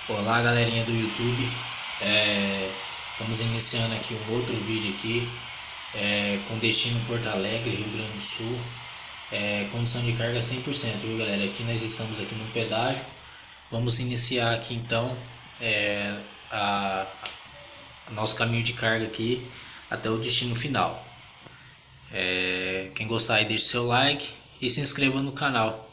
Olá, galerinha do YouTube. Estamos iniciando aqui um outro vídeo aqui, com destino Porto Alegre, Rio Grande do Sul. Condição de carga 100%, viu, galera? Aqui nós estamos aqui no pedágio. Vamos iniciar aqui então nosso caminho de carga aqui até o destino final. Quem gostar aí, deixe seu like e se inscreva no canal.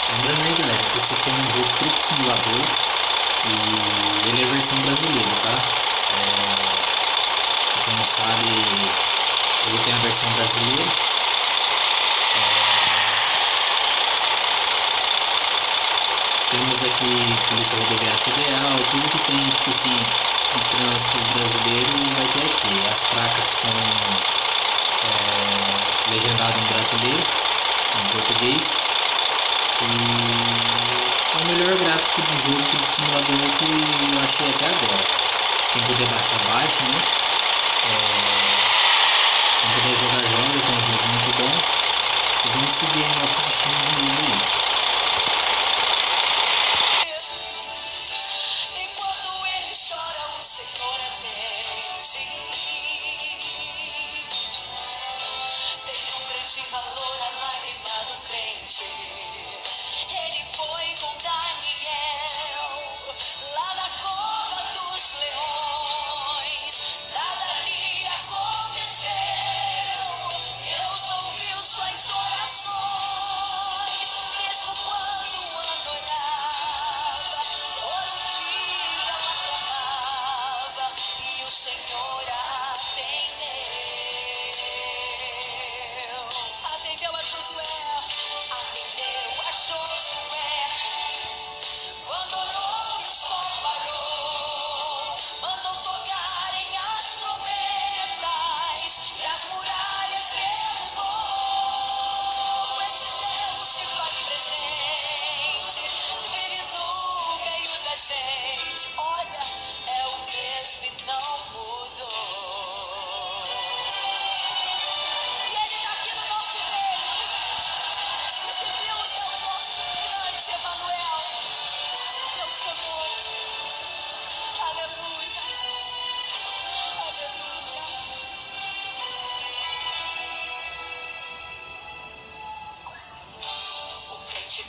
Lembrando aí, galera, que esse aqui é um jogo Truck Simulator e ele é versão brasileira, tá? Pra quem não sabe, ele tem a versão brasileira. Temos aqui Polícia Rodoviária Federal, tudo que tem, tipo assim, de trânsito brasileiro vai ter aqui. As placas são legendadas em brasileiro, em português. E é o melhor gráfico de jogo de simulador que eu achei até agora. Quem puder baixar, baixa, né? Quem puder jogar, joga, que é um jogo muito bom. E vamos seguir o nosso destino no vídeo aí.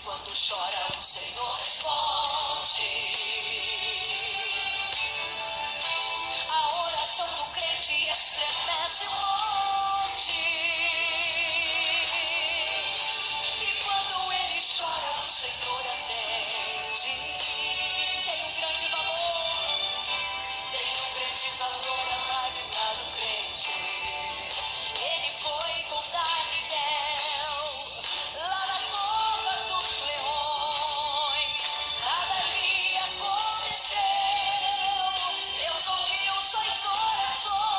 Quando chora, o Senhor responde. A oração do crente estremece o monte. E quando ele chora, o Senhor atende. Tem um grande valor a lágrima do crente. Ele foi com Daniel lá na cova dos leões. Nada ali aconteceu. Deus ouviu suas orações.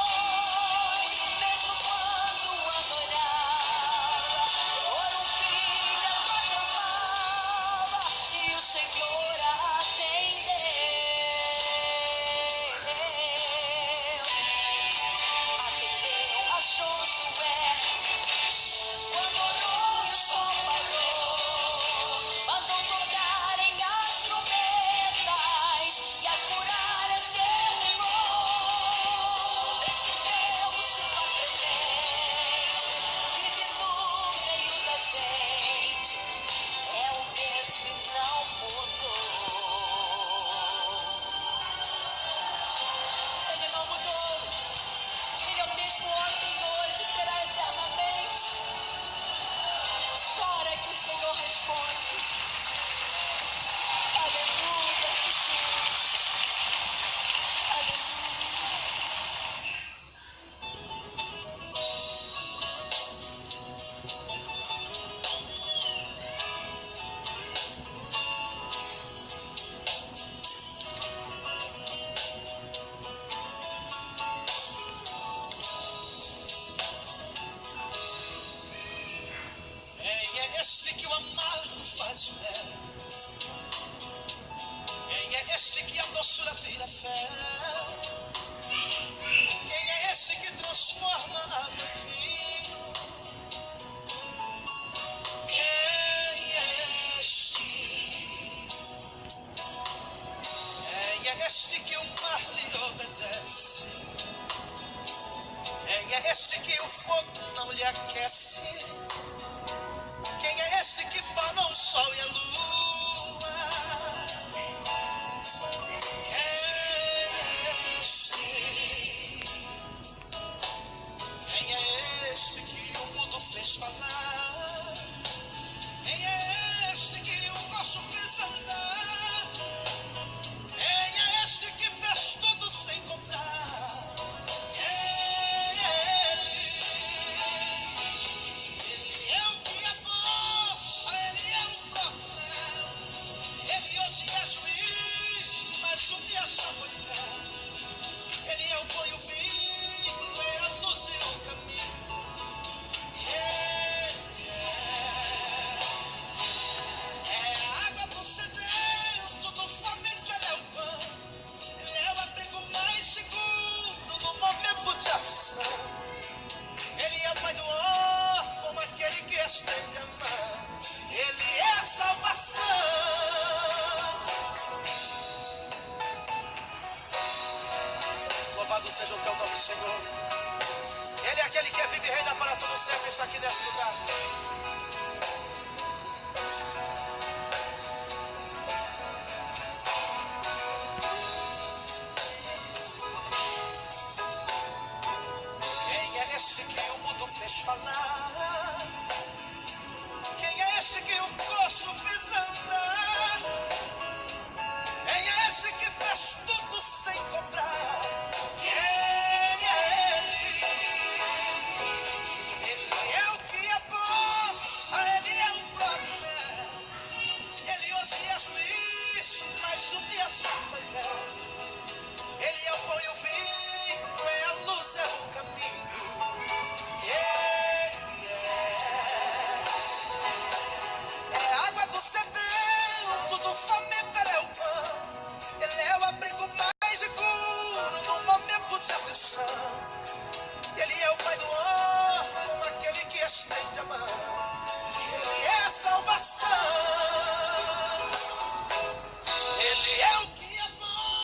responde. Aleluia, Jesus. Aleluia. Quem é esse que o amargo faz mel? Quem é esse que a doçura vira fel? Quem é esse que transforma a água em vinho? Quem é esse? Quem é esse que o mar lhe obedece? Quem é esse que o fogo não lhe aquece? Quem é esse que parou o sol e a lua? Quem é esse? Quem é esse que o mudo fez falar? Quem é esse que o moço fez andar? Quem é esse que fez tudo sem cobrar? Quem é ele? Ele é o que é força, ele é o próprio mel. Ele hoje é juiz, mas um dia só foi fel. Ele é o pão e o vinho, é a luz e o caminho. É a água do sedento, do faminto, ele é o pão. Ele é o abrigo mais seguro no momento de aflição. Ele é o pai do órfão, aquele que estende a mão. Ele é a salvação. Louvado seja o teu nome, Senhor. Ele é aquele que vive e reina para todo sempre, está aqui nesse lugar. Quem é esse que o mundo fez falar? Quem é esse que o coxo fez andar? Quem é esse que fez tudo sem cobrar? Quem é ele? Ele é o que é força, ele é o próprio mel. Ele hoje é juiz, mas um dia só foi fel. Ele é o pão e o vinho, é a luz, é o caminho. É a água do sedento, do faminto, ele é o pão. Ele é o abrigo mais seguro no momento de aflição. Ele é o pai do órfão, aquele que estende a mão. Ele é a salvação.